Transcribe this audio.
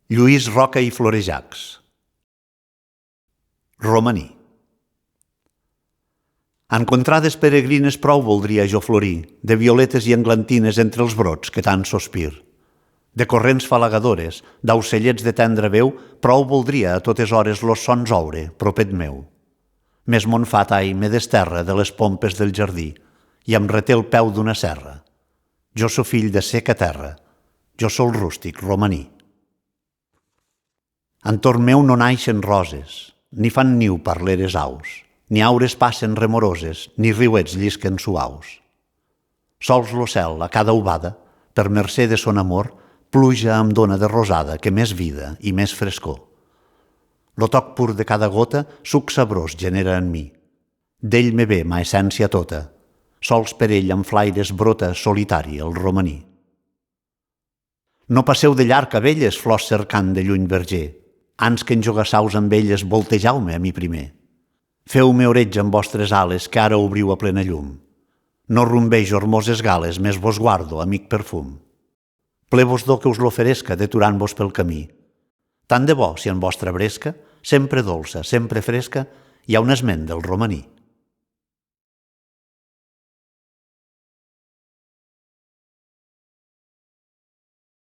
Lluís Roca i Florejacs. Romaní. Encontrades peregrines prou voldria jo florir, de violetes i englantines entre els brots que tant sospir. De corrents falagadores, d'aucellets de tendra veu, prou voldria a totes hores los sons oure, propet meu. Mes mon fat ai me desterra de les pompes del jardí i em reté el peu d'una serra. Jo so fill de seca terra, jo sol rústic romaní. Entorn meu no naixen roses, ni fan niu parleres aus, ni aures passen remoroses, ni riuets llisquen suaus. Sols lo cel, a cada ovada, per mercè de son amor, pluja em dóna de rosada que més vida i més frescor. Lo toc pur de cada gota, suc sabrós genera en mi. D'ell me ve ma essència tota, sols per ell amb flaires brota solitari el romaní. No passeu de llarg a velles, flors cercant de lluny verger, ans que enjogassaus amb elles voltejau-me a mi primer. Feu-me oretge amb vostres ales que ara obriu a plena llum. No rumbejo hermoses gales, més vos guardo, amic perfum. Ple vos do que us l'oferesca, deturant-vos pel camí. Tant de bo, si en vostra bresca, sempre dolça, sempre fresca, hi ha un esment del romaní.